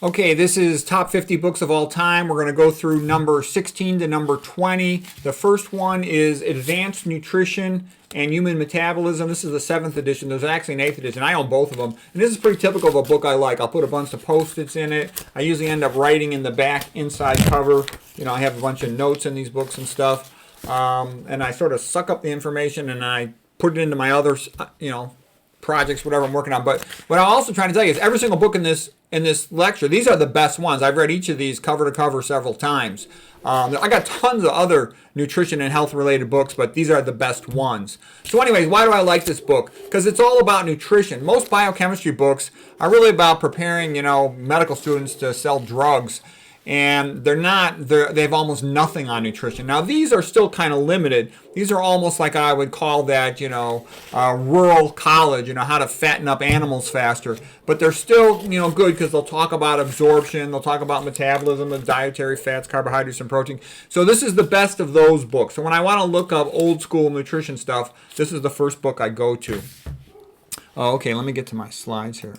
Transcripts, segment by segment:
Okay, this is top 50 books of all time. We're going to go through number 16 to number 20. The first one is Advanced Nutrition and Human Metabolism. This is the 7th edition. There's actually an 8th edition. I own both of them. And this is pretty typical of a book I like. I'll put a bunch of Post-its in it. I usually end up writing in the back inside cover. You know, I have a bunch of notes in these books and stuff. And I sort of suck up the information and I put it into my other, projects, whatever I'm working on. But what I'm also trying to tell you is every single book in this lecture, these are the best ones. I've read each of these cover to cover several times. I got tons of other nutrition and health related books, but these are the best ones. So anyways, why do I like this book? Because it's all about nutrition. Most biochemistry books are really about preparing, medical students to sell drugs. And they have almost nothing on nutrition. Now, these are still kind of limited. These are almost like I would call that, rural college, how to fatten up animals faster. But they're still, good because they'll talk about absorption, they'll talk about metabolism of dietary fats, carbohydrates, and protein. So this is the best of those books. So when I want to look up old school nutrition stuff, this is the first book I go to. Oh, okay, let me get to my slides here.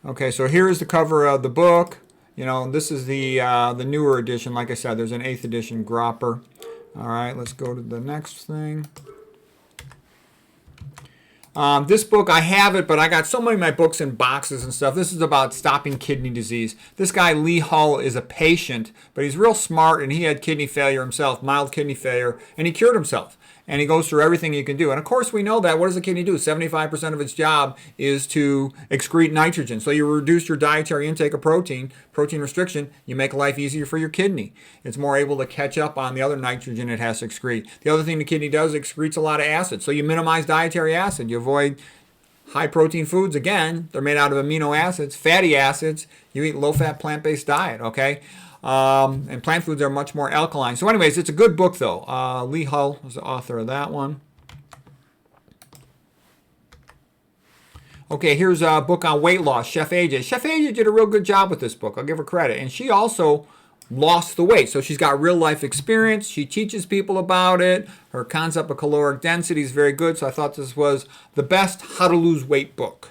Okay, so here is the cover of the book. This is the newer edition. Like I said, there's an 8th edition Gropper. All right, let's go to the next thing. This book, I have it, but I got so many of my books in boxes and stuff. This is about stopping kidney disease. This guy, Lee Hull, is a patient, but he's real smart, and he had kidney failure himself, mild kidney failure, and he cured himself. And he goes through everything you can do. And of course, we know that. What does the kidney do? 75% of its job is to excrete nitrogen. So you reduce your dietary intake of protein restriction, you make life easier for your kidney. It's more able to catch up on the other nitrogen it has to excrete. The other thing the kidney does, it excretes a lot of acid. So you minimize dietary acid. You avoid high protein foods. Again, they're made out of amino acids, fatty acids. You eat low-fat plant-based diet, okay? And plant foods are much more alkaline. So anyways, it's a good book, though. Lee Hull was the author of that one. Okay, here's a book on weight loss, Chef AJ. Chef AJ did a real good job with this book. I'll give her credit. And she also lost the weight. So she's got real life experience. She teaches people about it. Her concept of caloric density is very good. So I thought this was the best how to lose weight book.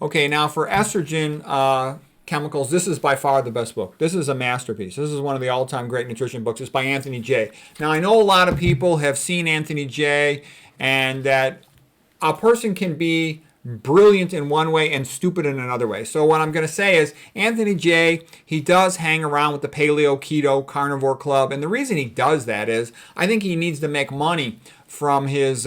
Okay, now for estrogen chemicals, this is by far the best book. This is a masterpiece. This is one of the all-time great nutrition books. It's by Anthony J. Now, I know a lot of people have seen Anthony J. and that a person can be brilliant in one way and stupid in another way. So what I'm going to say is Anthony J., he does hang around with the paleo, keto, carnivore club. And the reason he does that is I think he needs to make money from his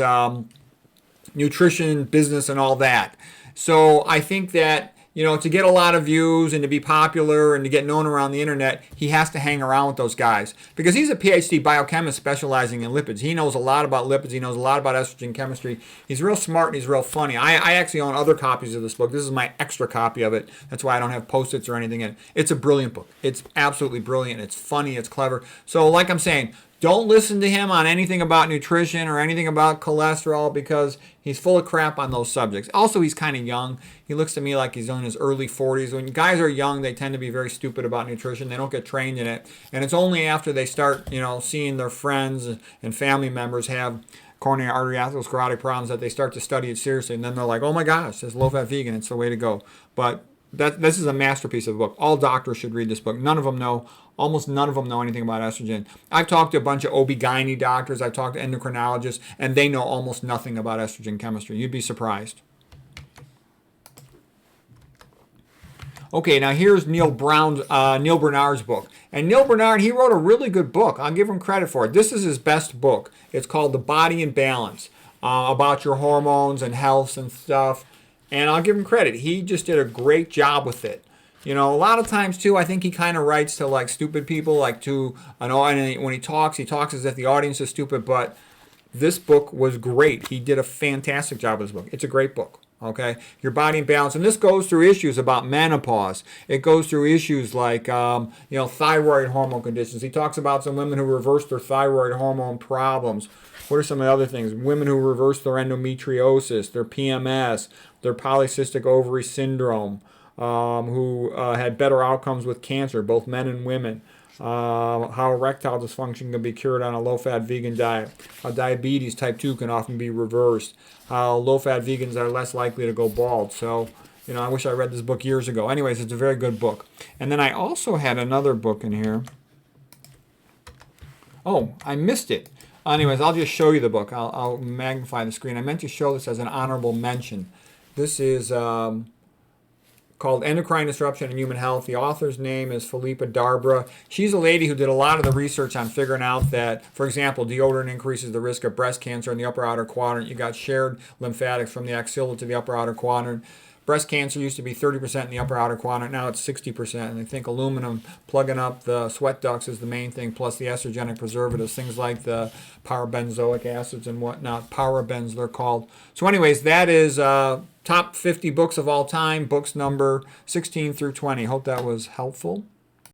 nutrition business and all that. So I think that, to get a lot of views and to be popular and to get known around the internet, he has to hang around with those guys. Because he's a PhD biochemist specializing in lipids. He knows a lot about lipids. He knows a lot about estrogen chemistry. He's real smart and he's real funny. I actually own other copies of this book. This is my extra copy of it. That's why I don't have Post-its or anything in it. It's a brilliant book. It's absolutely brilliant. It's funny. It's clever. So like I'm saying, don't listen to him on anything about nutrition or anything about cholesterol because he's full of crap on those subjects. Also, he's kind of young. He looks to me like he's in his early 40s. When guys are young, they tend to be very stupid about nutrition. They don't get trained in it. And it's only after they start, seeing their friends and family members have coronary artery atherosclerotic problems that they start to study it seriously. And then they're like, oh my gosh, this low-fat vegan, it's the way to go. But this is a masterpiece of a book. All doctors should read this book. Almost none of them know anything about estrogen. I've talked to a bunch of OB-GYN doctors. I've talked to endocrinologists, and they know almost nothing about estrogen chemistry. You'd be surprised. Okay, now here's Neil Bernard's book. And Neil Bernard, he wrote a really good book. I'll give him credit for it. This is his best book. It's called The Body in Balance, about your hormones and health and stuff. And I'll give him credit. He just did a great job with it. A lot of times, too, I think he kind of writes to, like, stupid people, and when he talks as if the audience is stupid, but this book was great. He did a fantastic job with this book. It's a great book, okay? Your Body in Balance. And this goes through issues about menopause. It goes through issues like, thyroid hormone conditions. He talks about some women who reverse their thyroid hormone problems. What are some of the other things? Women who reverse their endometriosis, their PMS, their polycystic ovary syndrome, who had better outcomes with cancer, both men and women. how erectile dysfunction can be cured on a low-fat vegan diet, how diabetes type 2 can often be reversed, how low-fat vegans are less likely to go bald. So, I wish I read this book years ago. Anyways, it's a very good book. And then I also had another book in here. Oh, I missed it. Anyways, I'll just show you the book. I'll magnify the screen. I meant to show this as an honorable mention. This is called Endocrine Disruption in Human Health. The author's name is Philippa Darbra. She's a lady who did a lot of the research on figuring out that, for example, deodorant increases the risk of breast cancer in the upper outer quadrant. You got shared lymphatics from the axilla to the upper outer quadrant. Breast cancer used to be 30% in the upper outer quadrant. Now it's 60%. And I think aluminum plugging up the sweat ducts is the main thing, plus the estrogenic preservatives, things like the parabenzoic acids and whatnot. Parabens, they're called. So anyways, that is top 50 books of all time, books number 16 through 20. Hope that was helpful.